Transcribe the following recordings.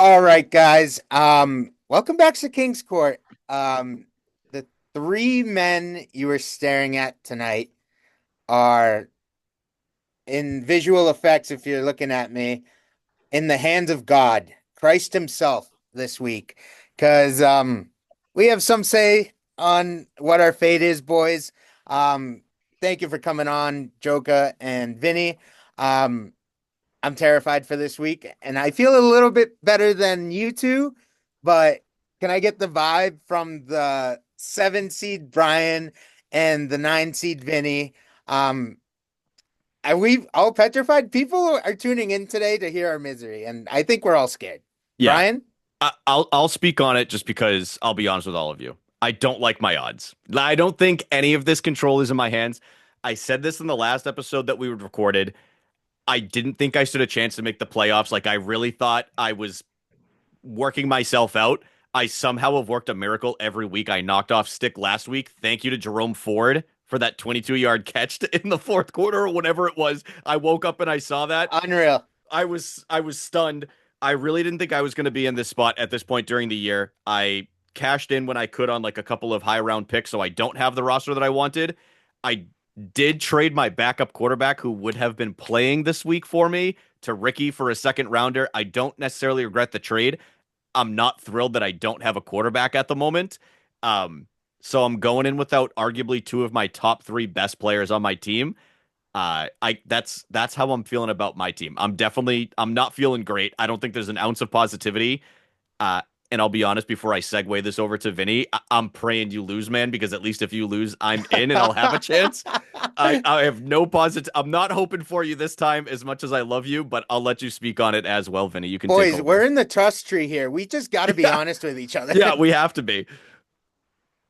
All right, guys. Welcome back to King's Court. The three men you were staring at tonight are in visual effects, if you're looking at me, in the hands of God, Christ Himself this week. Because we have some say on what our fate is, boys. Um, thank you for coming on, Joka and Vinny. Um, I'm terrified for this week, and I feel a little bit better than you two, but can I get the vibe from the 7 seed Brian and the 9 seed Vinny? Um, are we all petrified? People are tuning in today to hear our misery, and I think we're all scared. Yeah, Brian? I'll speak on it just because I'll be honest with all of you. I don't like my odds. I don't think any of this control is in my hands. I said this in the last episode that we recorded. I didn't think I stood a chance to make the playoffs. Like I really thought I was working myself out. I somehow have worked a miracle every week. I knocked off Stick last week. Thank you to Jerome Ford for that 22-yard catch in the fourth quarter or whatever it was. I woke up and I saw that. Unreal. I was stunned. I really didn't think I was going to be in this spot at this point during the year. I cashed in when I could on like a couple of high round picks, so I don't have the roster that I wanted. I did trade my backup quarterback who would have been playing this week for me to Ricky for a second rounder. I don't necessarily regret the trade. I'm not thrilled that I don't have a quarterback at the moment. Um, so I'm going in without arguably two of my top three best players on my team. I that's how I'm feeling about my team. I'm not feeling great. I don't think there's an ounce of positivity. Uh, and I'll be honest before I segue this over to Vinny, I'm praying you lose, man, because at least if you lose, I'm in and I'll have a chance. I have no positive. I'm not hoping for you this time as much as I love you, but I'll let you speak on it as well, Vinny. You can take Boys, we're over. in the trust tree here. We just got to be Yeah, honest with each other. yeah, we have to be.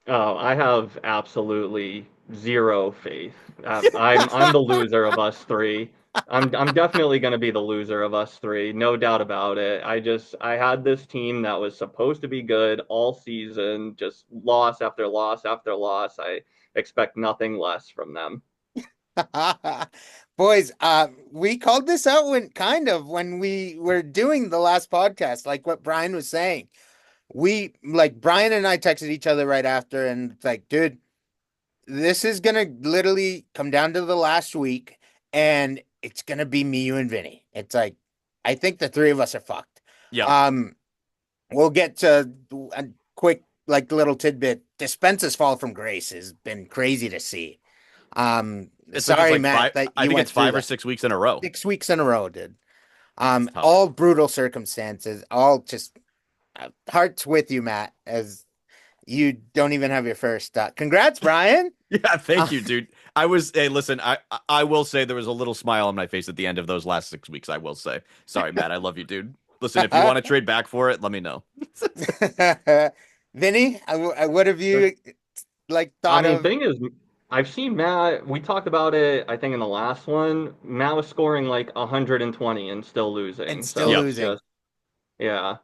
Oh, I have absolutely zero faith. I'm the loser of us three. I'm definitely going to be the loser of us three, no doubt about it. I had this team that was supposed to be good all season, just loss after loss after loss. I expect nothing less from them. Boys, we called this out when we were doing the last podcast, like what Brian was saying. We like Brian and I texted each other right after, and it's like, dude, this is gonna literally come down to the last week, and it's gonna be me, you, and Vinny. It's like, I think the three of us are fucked. Yep. Um, we'll get to a quick like little tidbit. Dispensa's fall from grace has been crazy to see. It's Sorry, like Matt, five. that I you think went it's through five or that. 6 weeks in a row. 6 weeks in a row, dude. It's tough. All brutal circumstances, all just hearts with you, Matt, as you don't even have your first. Congrats, Brian. Yeah, Uh, thank you, dude. Hey, listen, I will say there was a little smile on my face at the end of those last 6 weeks. I will say, sorry, Matt, I love you, dude. Listen, if you want to trade back for it, let me know. Vinny, what have you like I thought mean, of thing is, I've seen Matt. We talked about it, I think, in the last one. Matt was scoring like 120 and still and losing. still So Yep. it's losing? just, yeah.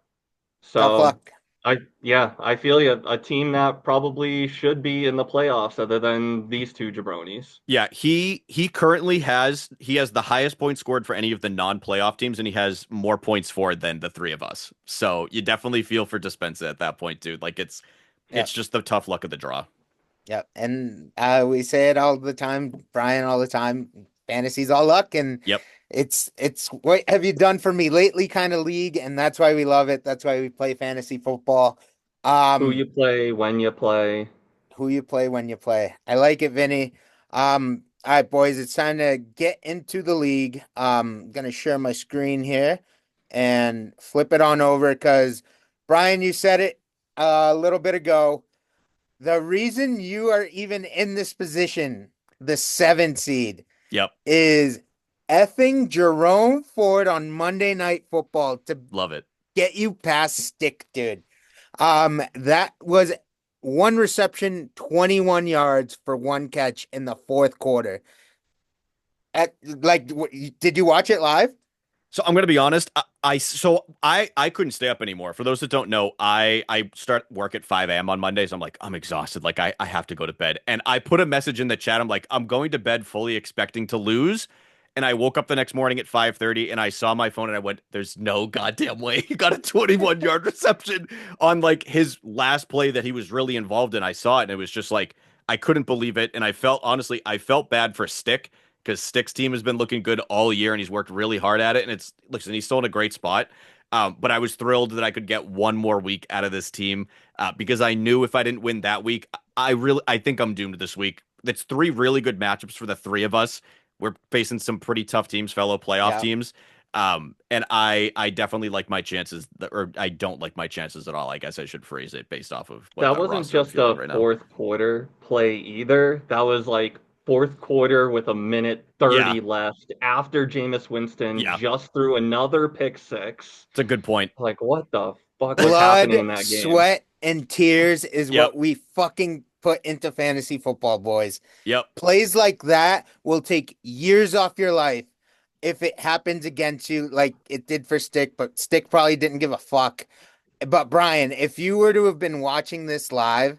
Tough So luck. I feel you. A team that probably should be in the playoffs other than these two jabronis. Yeah, he has the highest points scored for any of the non-playoff teams, and he has more points for than the three of us. So you definitely feel for Dispenza at that point, dude. Like it's Yep. just the tough luck of the draw. Yep. And we say it all the time, Brian, all the time. Fantasy's all luck, and Yep. it's what have you done for me lately kind of league, and that's why we love it. That's why we play fantasy football. Who Um, you play, when you play. who you play when you play. I like it, Vinny. All right, boys, it's time to get into the league. I'm gonna share my screen here and flip it on over because Brian, you said it a little bit ago. The reason you are even in this position, the 7 seed, Yep. is effing Jerome Ford on Monday Night Football to Love it. get you past Stick, dude. That was one reception, 21 yards for one catch in the fourth quarter. Did you watch it live? So I'm gonna be honest. I couldn't stay up anymore. For those that don't know, I start work at 5 a.m. on Mondays. I'm like, I'm exhausted. Like I have to go to bed. And I put a message in the chat. I'm like, I'm going to bed fully expecting to lose. And I woke up the next morning at 5:30 and I saw my phone and I went, there's no goddamn way he got a 21-yard reception on like his last play that he was really involved in. I saw it and it was just like, I couldn't believe it. And I felt, honestly, I felt bad for Stick because Stick's team has been looking good all year and he's worked really hard at it. And listen, he's still in a great spot. But I was thrilled that I could get one more week out of this team because I knew if I didn't win that week, I think I'm doomed this week. It's three really good matchups for the three of us. We're facing some pretty tough teams, fellow playoff teams. And I definitely like my chances, or I don't like my chances at all. I guess I should phrase it based off of what That the wasn't roster I'm just fielding a right now. fourth quarter play either. That was like fourth quarter with a minute 30 left after Jameis Winston just threw another pick six. It's a good point. Like, what the fuck was happening in Blood, that game? sweat, and tears is what we fucking put into fantasy football, boys. Yep. Plays like that will take years off your life if it happens against you like it did for Stick, but Stick probably didn't give a fuck. But Brian, if you were to have been watching this live,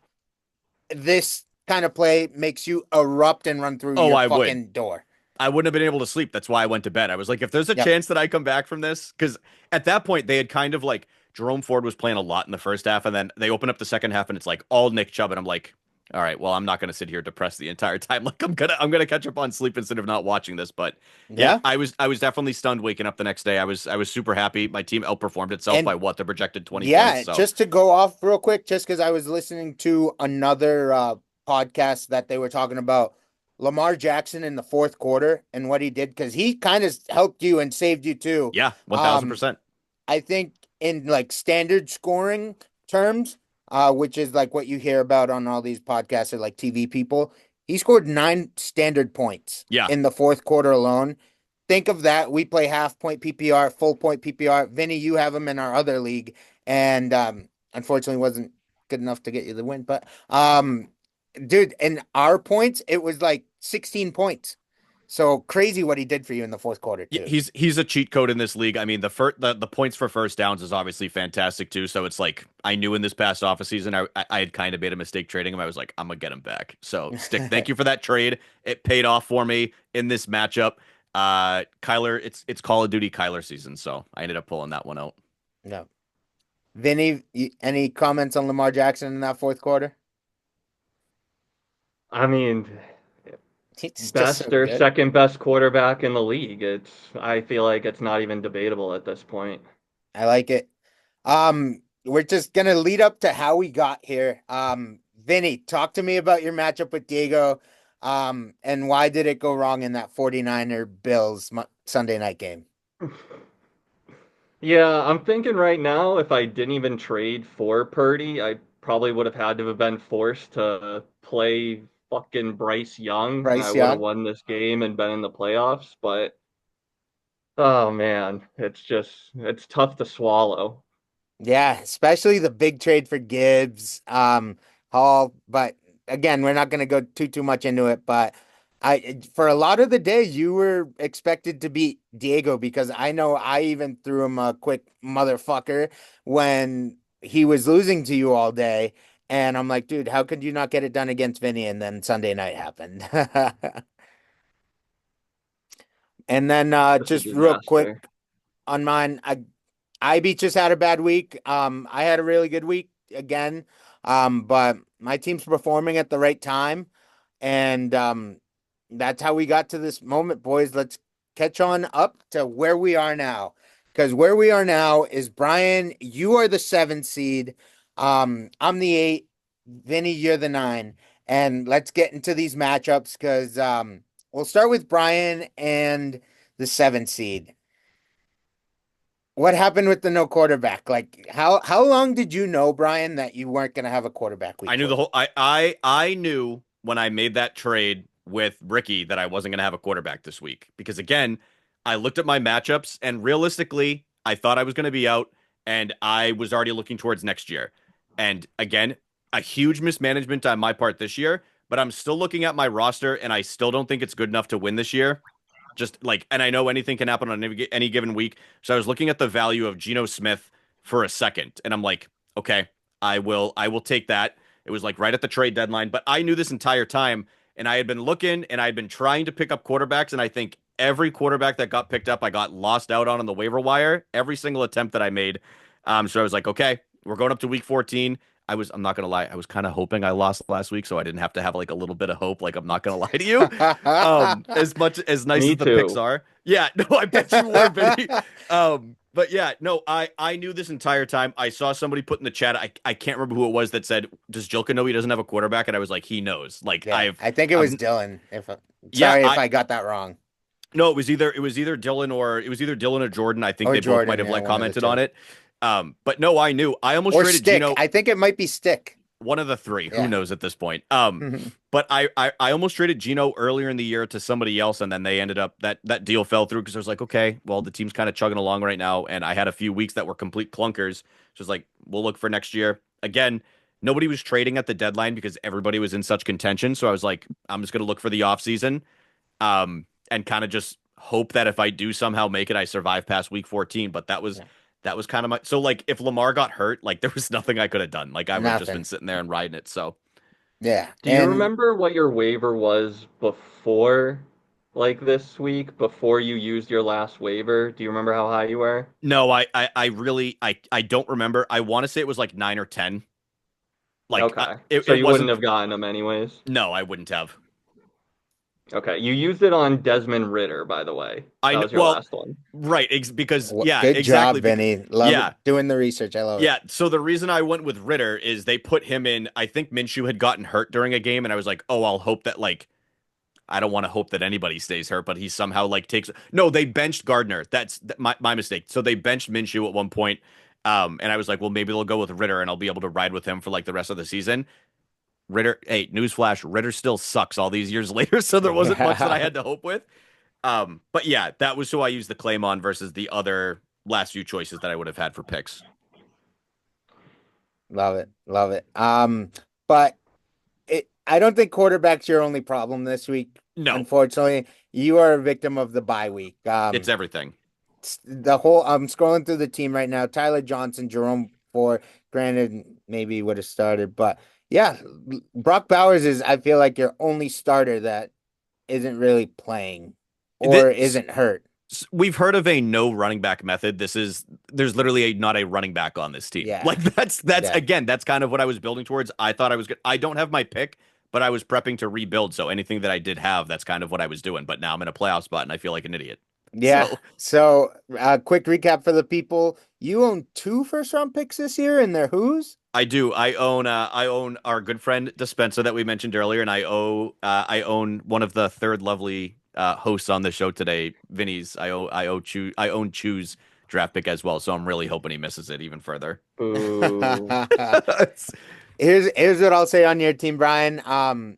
this kind of play makes you erupt and run through your fucking door. I wouldn't have been able to sleep. That's why I went to bed. I was like, if there's a chance that I come back from this, because at that point they had kind of like Jerome Ford was playing a lot in the first half, and then they open up the second half and it's like all Nick Chubb, and I'm like, all right, well, I'm not gonna sit here depressed the entire time. Like I'm gonna catch up on sleep instead of not watching this. But I was definitely stunned waking up the next day. I was super happy. My team outperformed itself by what the projected 20 points. So. Just to go off real quick, just because I was listening to another podcast that they were talking about Lamar Jackson in the fourth quarter and what he did, because he kind of helped you and saved you too. Yeah, 1,000%. I think in like standard scoring terms, which is like what you hear about on all these podcasts or like TV people, he scored 9 standard points in the fourth quarter alone. Think of that. We play half point PPR, full point PPR. Vinny, you have him in our other league, and unfortunately wasn't good enough to get you the win. But dude, in our points, it was like 16 points. So crazy what he did for you in the fourth quarter too. He's a cheat code in this league. I mean, the points for first downs is obviously fantastic too. So it's like I knew in this past off season I had kind of made a mistake trading him. I was like, I'm gonna get him back. So Stick, thank you for that trade. It paid off for me in this matchup. Kyler, it's Call of Duty Kyler season, so I ended up pulling that one out. No, Vinny, any comments on Lamar Jackson in that fourth quarter? I mean, best or second best quarterback in the league. I feel like it's not even debatable at this point. I like it. We're just gonna lead up to how we got here. Vinny, talk to me about your matchup with Diego. And why did it go wrong in that 49er Bills Sunday night game? Yeah, I'm thinking right now, if I didn't even trade for Purdy, I probably would have had to have been forced to play fucking Bryce Young. I would have won this game and been in the playoffs, but oh man, it's tough to swallow. Yeah, especially the big trade for Gibbs, Hall, but again, we're not going to go too much into it, but for a lot of the day, you were expected to beat Diego because I know I even threw him a quick motherfucker when he was losing to you all day. And I'm like, dude, how could you not get it done against Vinny? And then Sunday night happened. And then just real quick on mine, I beat just had a bad week. I had a really good week again. But my team's performing at the right time. And that's how we got to this moment, boys. Let's catch on up to where we are now. Because where we are now is, Brian, you are the 7th seed. I'm the 8. Vinny, you're the 9. And let's get into these matchups because we'll start with Brian and the 7th seed. What happened with the no quarterback? Like, how long did you know, Brian, that you weren't going to have a quarterback week? I knew the whole. I knew when I made that trade with Ricky that I wasn't going to have a quarterback this week because again, I looked at my matchups and realistically, I thought I was going to be out, and I was already looking towards next year. And again, a huge mismanagement on my part this year, but I'm still looking at my roster, and I still don't think it's good enough to win this year. Just like, and I know anything can happen on any given week. So I was looking at the value of Geno Smith for a second, and I'm like, okay, I will take that. It was like right at the trade deadline, but I knew this entire time, and I had been looking, and I had been trying to pick up quarterbacks, and I think every quarterback that got picked up, I got lost out on the waiver wire. Every single attempt that I made. So I was like, okay, we're going up to week 14. I'm not gonna lie, I was kind of hoping I lost last week, so I didn't have to have like a little bit of hope. Like, I'm not gonna lie to you. As much as nice Me as the picks too. are, yeah, no, I bet you were, Vinny. But yeah, no, I knew this entire time. I saw somebody put in the chat. I can't remember who it was that said, "Does Jilka know he doesn't have a quarterback?" And I was like, he knows. Like, Yeah, I think it I've was Dylan. If yeah, sorry if I got that wrong. no, it was either Dylan or Jordan. I think Or they both might Jordan, have yeah, like one of the commented on two. it. But no, I knew. I almost Or traded Stick. Gino. I think it might be Stick. One of the three. Who Yeah. knows at this point? But I almost traded Gino earlier in the year to somebody else, and then they ended up that deal fell through because I was like, okay, well the team's kind of chugging along right now, and I had a few weeks that were complete clunkers. So it's like we'll look for next year again. Nobody was trading at the deadline because everybody was in such contention. So I was like, I'm just gonna look for the off season, and kind of just hope that if I do somehow make it, I survive past week 14. But Yeah. that was kind of my so like if Lamar got hurt, like there was nothing I could have done. Like I would have just been Nothing. sitting there and riding it. So Yeah. Do you And remember what your waiver was before, like this week, before you used your last waiver? Do you remember how high you were? no, I really I don't remember. I want to say it was like 9 or 10. Like Okay. So it you wouldn't wasn't. have gotten them anyways? No, I wouldn't have. Okay. You used it on Desmond Ritter, by the way. That was your Well, last one. right, because yeah, good exactly. job, Vinny. Love Yeah, doing the research. I love it. yeah. So the reason I went with Ritter is they put him in. I think Minshew had gotten hurt during a game, and I was like, oh, I'll hope that like I don't want to hope that anybody stays hurt, but he somehow like takes. No, they benched Gardner. That's my mistake. So they benched Minshew at one point, and I was like, well, maybe they'll go with Ritter, and I'll be able to ride with him for like the rest of the season. Ritter, hey, newsflash, Ritter still sucks all these years later, so there wasn't much that I had to hope with. But yeah, that was who I used the claim on versus the other last few choices that I would have had for picks. Love it. Love it. But I don't think quarterback's your only problem this week. No, Unfortunately, you are a victim of the bye week. it's everything. The whole I'm scrolling through the team right now. Tyler Johnson, Jerome Ford, granted, maybe he would have started, but yeah, Brock Bowers is, I feel like, your only starter that isn't really playing or This, isn't hurt. we've heard of a no running back method. There's literally not a running back on this team. Yeah. Like that's Yeah. again, that's kind of what I was building towards. I thought I was good. I don't have my pick, but I was prepping to rebuild. So anything that I did have, that's kind of what I was doing. But now I'm in a playoff spot and I feel like an idiot. Yeah. So So, quick recap for the people. You own 2 first-round picks this year, and they're whose? I do. I own our good friend Dispenser that we mentioned earlier, and I own one of the third lovely hosts on the show today, Vinny's. I own Choose draft pick as well, so I'm really hoping he misses it even further. Boo. Here's what I'll say on your team, Brian.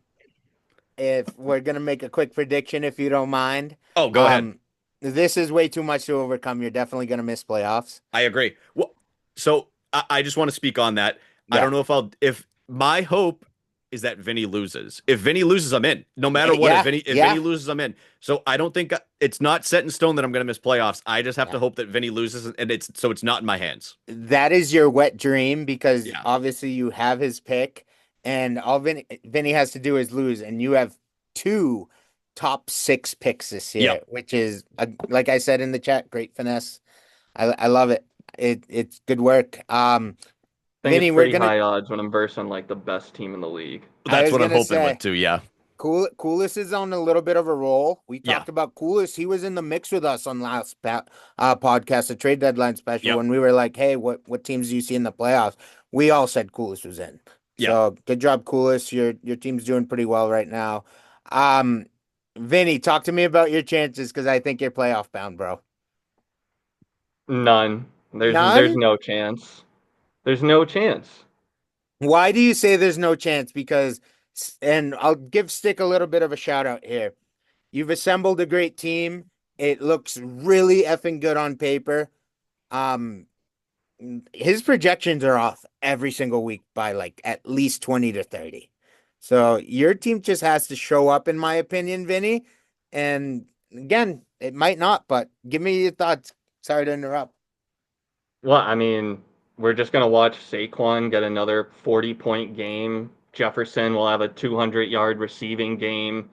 If we're gonna make a quick prediction, if you don't mind. Oh, go ahead. This is way too much to overcome. You're definitely gonna miss playoffs. I agree. Well, so I just want to speak on that. I Yeah. don't know if my hope is that Vinny loses. If Vinny loses, I'm in. No matter what, Yeah, if yeah. Vinny loses, I'm in. So I don't think it's not set in stone that I'm going to miss playoffs. I just have Yeah. to hope that Vinny loses, and it's not in my hands. That is your wet dream because Yeah. obviously you have his pick, and all Vinny has to do is lose, and you have 2 top 6 picks this year, Yep. which is like I said in the chat, great finesse. I love it. It's good work. I think Vinny, it's we're pretty gonna. high odds when I'm versing like the best team in the league. I That's was what I'm gonna hoping say, with too. Yeah. Coolest is on a little bit of a roll. We Yeah. talked about Coolest. He was in the mix with us on last podcast, the trade deadline special, Yep. when we were like, "Hey, what teams do you see in the playoffs?" We all said Coolest was in. Yeah. So good job, Coolest. Your team's doing pretty well right now. Vinny, talk to me about your chances because I think you're playoff bound, bro. None. There's None? no chance. There's no chance. Why do you say there's no chance? Because, and I'll give Stick a little bit of a shout out here. You've assembled a great team. It looks really effing good on paper. His projections are off every single week by like at least 20 to 30. So your team just has to show up, in my opinion, Vinny. And again, it might not, but give me your thoughts. Sorry to interrupt. Well, I mean, we're just gonna watch Saquon get another 40-point game. Jefferson will have a 200-yard receiving game.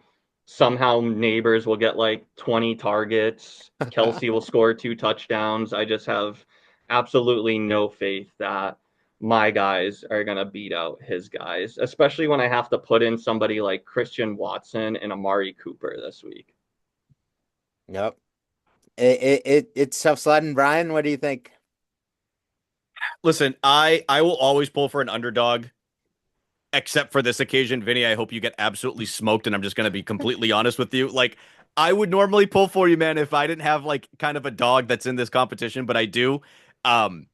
somehow Neighbors will get like 20 targets. Kelsey will score 2 touchdowns. I just have absolutely no faith that my guys are going to beat out his guys, especially when I have to put in somebody like Christian Watson and Amari Cooper this week. Yep. It's tough sledding. Brian, what do you think? Listen, I will always pull for an underdog, except for this occasion. Vinny, I hope you get absolutely smoked, and I'm just gonna be completely honest with you. Like, I would normally pull for you, man, if I didn't have like kind of a dog that's in this competition, but I do. Um,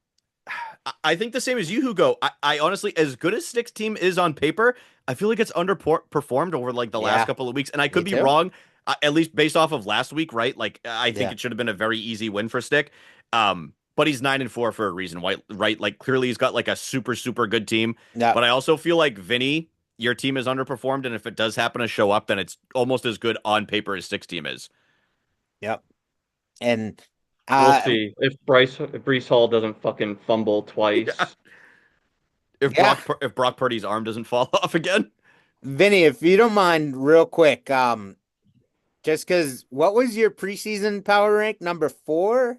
I think the same as you, Hugo. I honestly, as good as Stick's team is on paper, I feel like it's underperformed over like the last Yeah, couple of weeks, and I me could be too. wrong. At least based off of last week, right? Like, I think Yeah. it should have been a very easy win for Stick. But he's 9-4 for a reason, right? Like, clearly he's got like a super good team. Yep. But I also feel like Vinny, your team is underperformed, and if it does happen to show up, then it's almost as good on paper as Stick's team is. Yep. And We'll uh see if Brees Hall doesn't fucking fumble Yeah. twice. yeah, If Brock Purdy's arm doesn't fall off again. Vinny, if you don't mind, real quick, just because what was your preseason power rank? Number four?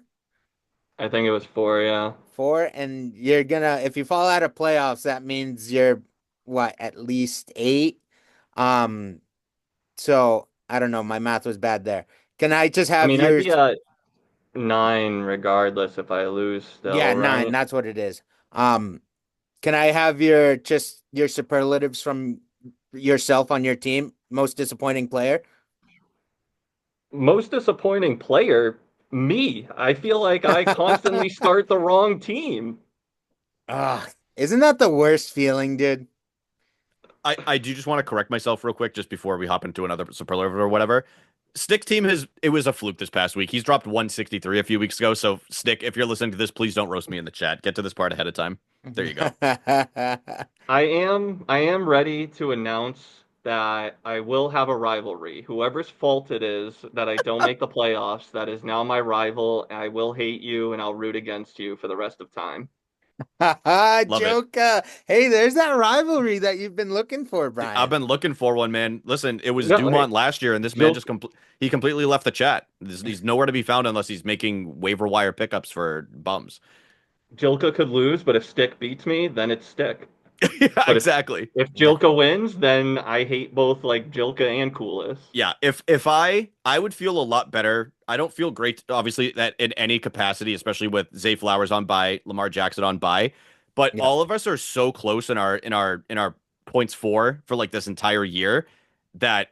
I think it was 4, yeah. Four, and you're gonna if you fall out of playoffs, that means you're what, at least eight? Um, so I don't know, my math was bad there. Can I just I have mean, I'd your be at 9 regardless if I lose yeah, still, nine, right? that's what it is. Um, can I have your superlatives from yourself on your team? Most disappointing player? Most disappointing player, me. I feel like I constantly start the wrong team. Ah, isn't that the worst feeling, dude? I do just want to correct myself real quick just before we hop into another superlative or whatever. Stick's team it was a fluke this past week. He's dropped 163 a few weeks ago. So Stick, if you're listening to this, please don't roast me in the chat. Get to this part ahead of time. There you go. I am ready to announce that I will have a rivalry. Whoever's fault it is that I don't make the playoffs, that is now my rival. I will hate you and I'll root against you for the rest of time. Love it. Joker. Hey, there's that rivalry that you've been looking for, Dude, I've Brian. been looking for one, man. Listen, it was No, Dumont last year, and this man Jil- just he completely left the chat. He's nowhere to be found unless he's making waiver wire pickups for bums. Jilka could lose, but if Stick beats me, then it's Stick. Yeah, But exactly. if Yeah. Jilka wins, then I hate both like Jilka and Coolis. Yeah, if I would feel a lot better. I don't feel great, obviously, that in any capacity, especially with Zay Flowers on bye, Lamar Jackson on bye. But Yeah. all of us are so close in our points for like this entire year that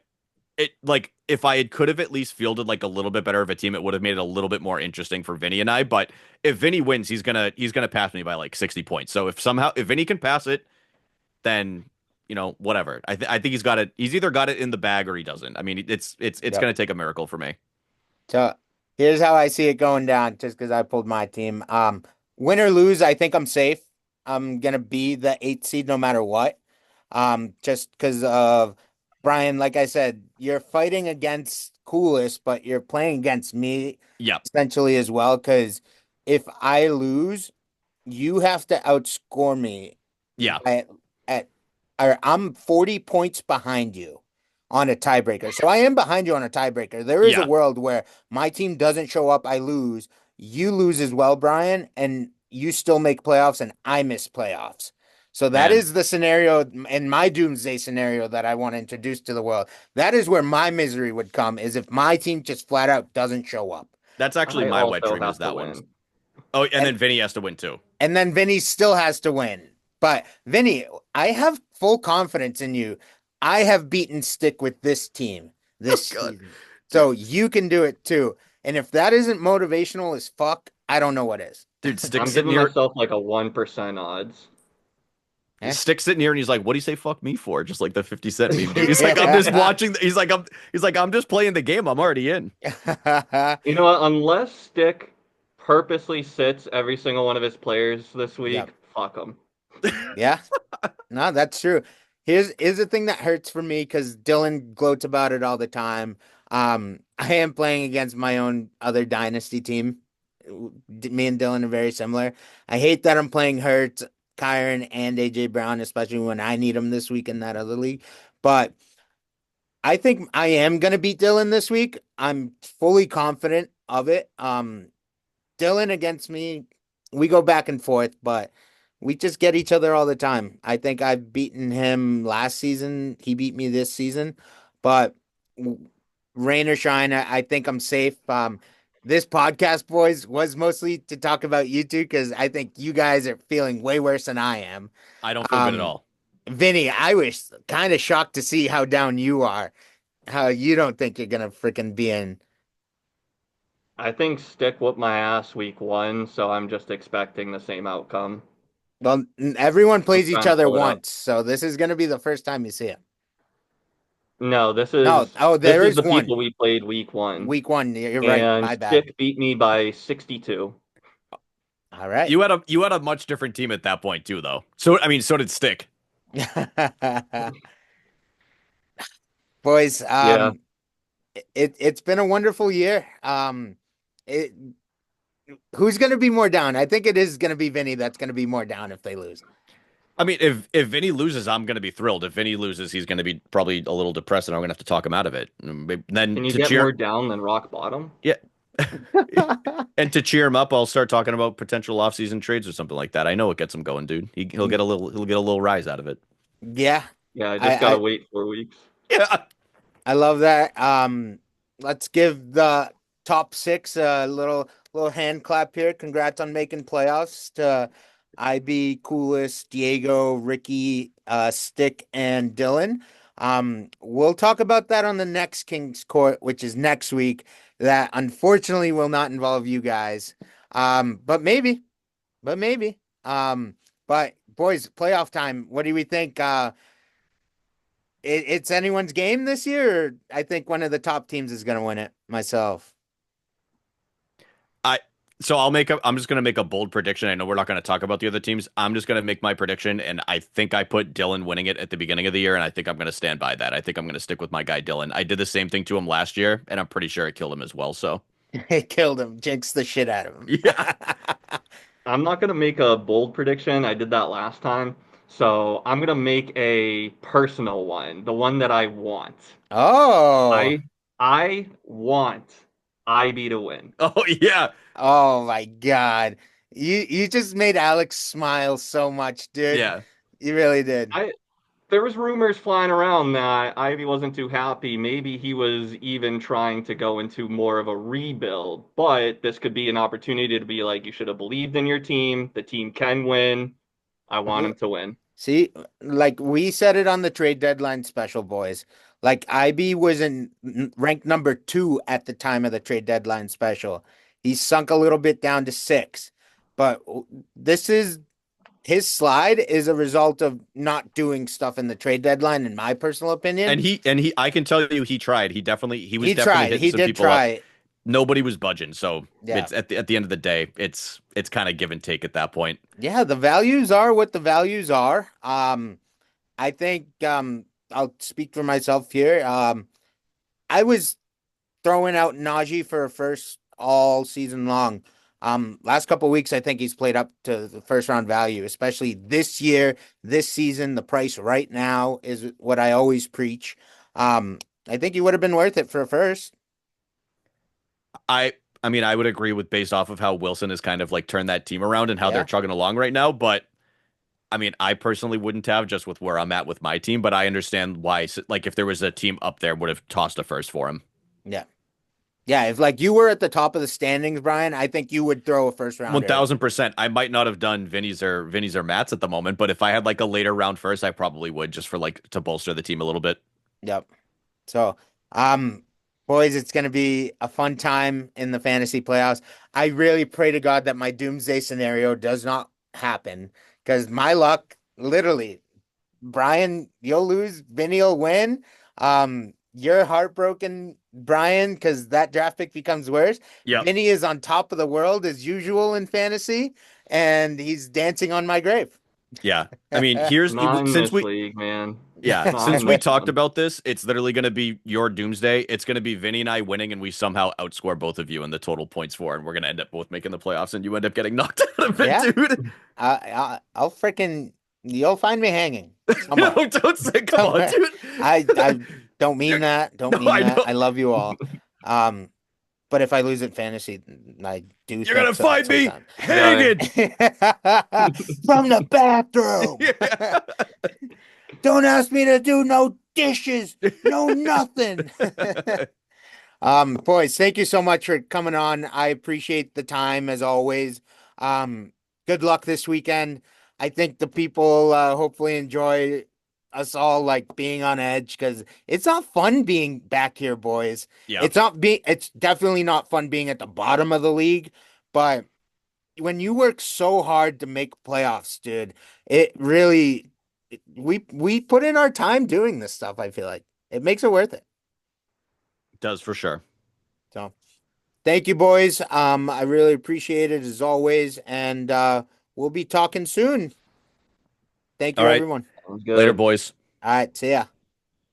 it like if I could have at least fielded like a little bit better of a team, it would have made it a little bit more interesting for Vinny and I. But if Vinny wins, he's gonna pass me by like 60 points. So if Vinny can pass it, then whatever. I think he's got it. He's either got it in the bag or he doesn't. I mean, it's Yep. gonna take a miracle for me. So here's how I see it going down, just because I pulled my team. Win or lose, I think I'm safe. I'm gonna be the eighth seed no matter what. Just because of Brian, like I said, you're fighting against Coolest, but you're playing against me Yep. essentially as well. Because if I lose, you have to outscore me Yeah. at at or I'm 40 points behind you on a tiebreaker. So I am behind you on a tiebreaker. There is a Yeah. world where my team doesn't show up, I lose, you lose as well, Brian, and you still make playoffs and I miss playoffs. So that Man, is the scenario in my doomsday scenario that I want to introduce to the world. That is where my misery would come is if my team just flat out doesn't show up. that's actually I my wet also dream is have to that one. win. Oh, and And then Vinny has to win too. and then Vinny still has to win. But Vinny, I have full confidence in you. I have beaten Stick with this team Oh this God. season. So you can do it too. And if that isn't motivational as fuck, I don't know what is. Dude, Stick's I'm sitting giving here. myself like a 1% odds. Eh? Stick's sitting here and he's like, "What do you say? Fuck me for?" Just like the 50 Cent meme, dude. He's like, "I'm just Yeah. watching." He's like, "I'm just playing the game. I'm already in." You know what? Unless Stick purposely sits every single one of his players this week, Yep. fuck him. Yeah. No, that's true. Here's the thing that hurts for me because Dylan gloats about it all the time. I am playing against my own other dynasty team. Me and Dylan are very similar. I hate that I'm playing Hurts, Kyron, and AJ Brown, especially when I need them this week in that other league. But I think I am gonna beat Dylan this week. I'm fully confident of it. Dylan against me, we go back and forth, but we just get each other all the time. I think I've beaten him last season. He beat me this season, but rain or shine, I think I'm safe. This podcast, boys, was mostly to talk about you two because I think you guys are feeling way worse than I am. I don't feel good at all. Vinny, I was kind of shocked to see how down you are. How you don't think you're gonna freaking be in. I think Stick whooped my ass week 1, so I'm just expecting the same outcome. Well, everyone plays Just each trying to other pull it up. once, so this is gonna be the first time you see it. No, No, oh, this there is is the one. people we played week 1, Week one, you're right. and My bad. Stick beat me by 62. All right. You had a much different team at that point too, though. So I mean, so did Stick. Boys, Yeah, it's been a wonderful year. It who's gonna be more down? I think it is gonna be Vinny that's gonna be more down if they lose. I mean, if Vinny loses, I'm gonna be thrilled. If Vinny loses, he's gonna be probably a little depressed, and I'm gonna have to talk him out of it. And then can you to get cheer, more down than rock bottom? yeah, and to cheer him up, I'll start talking about potential off-season trades or something like that. I know it gets him going, dude. He'll get a little rise out of it. Yeah, Yeah, I I, just gotta I wait 4 weeks. Yeah. I love that. Let's give the top six a little hand clap here. Congrats on making playoffs to IB, Coolest, Diego, Ricky, Stick, and Dylan. We'll talk about that on the next King's Court, which is next week. That unfortunately will not involve you guys. But maybe, but maybe. But boys, playoff time. What do we think? It's anyone's game this year. Or I think one of the top teams is going to win it. Myself. I'm just gonna make a bold prediction. I know we're not gonna talk about the other teams. I'm just gonna make my prediction, and I think I put Dylan winning it at the beginning of the year, and I think I'm gonna stand by that. I think I'm gonna stick with my guy Dylan. I did the same thing to him last year, and I'm pretty sure it killed him as well. So It killed him. Jinxed the shit out of him. yeah, I'm not gonna make a bold prediction. I did that last time. So I'm gonna make a personal one, the one that I want. Oh, I want IB to win. oh yeah, oh my God. You just made Alex smile so much, dude. yeah. You really did. There was rumors flying around that Ivy wasn't too happy. Maybe he was even trying to go into more of a rebuild. But this could be an opportunity to be like, you should have believed in your team. The team can win. I want him to win. See, like we said it on the trade deadline special, boys. Like IB was in ranked number 2 at the time of the trade deadline special. He sunk a little bit down to 6. But this is his slide is a result of not doing stuff in the trade deadline, in my personal opinion. And he I can tell you he tried. He was definitely tried. hitting He some did people up. try. Nobody was budging. So Yeah. it's at the end of the day, it's kind of give and take at that point. Yeah, the values are what the values are. I think I'll speak for myself here. I was throwing out Najee for a first all season long. Last couple of weeks, I think he's played up to the first round value, especially this year, this season. The price right now is what I always preach. I think he would have been worth it for a first. I mean, I would agree with based off of how Wilson has kind of like turned that team around and how Yeah. they're chugging along right now. But I mean, I personally wouldn't have just with where I'm at with my team, but I understand why. Like, if there was a team up there, would have tossed a first for him. Yeah. Yeah, if like you were at the top of the standings, Brian, I think you would throw a first round. 1000%. I might not have done Vinny's or Matt's at the moment, but if I had like a later round first, I probably would just for like to bolster the team a little bit. Yep. So, boys, it's going to be a fun time in the fantasy playoffs. I really pray to God that my doomsday scenario does not happen because my luck, literally, Brian, you'll lose, Vinny will win. You're heartbroken, Brian, because that draft pick becomes worse. Yeah. Vinny is on top of the world as usual in fantasy, and he's dancing on my grave. Yeah. I mean, here's Not in since this we league, man. yeah, Not since in we this talked one. about this, it's literally going to be your doomsday. It's going to be Vinny and I winning, and we somehow outscore both of you in the total points for, and we're going to end up both making the playoffs, and you end up getting knocked out of it, Yeah. dude. I'll freaking, you'll find me hanging somewhere. No, don't say, come on, Somewhere. dude. I Don't mean that. Don't No, mean I that. know. I love you all. But if I lose at fantasy, I do. You're gonna think so find me sometimes. hanging. From the bathroom. Yeah. Don't ask me to do no dishes, no nothing. Boys, thank you so much for coming on. I appreciate the time as always. Good luck this weekend. I think the people hopefully enjoy us all like being on edge because it's not fun being back here, boys. Yeah. It's definitely not fun being at the bottom of the league, but when you work so hard to make playoffs, dude, it really we put in our time doing this stuff, I feel like. It makes it worth it. Does for sure. So thank you, boys. I really appreciate it as always, and we'll be talking soon. Thank you, All right. everyone. Sounds Later, good. boys. All right, see ya.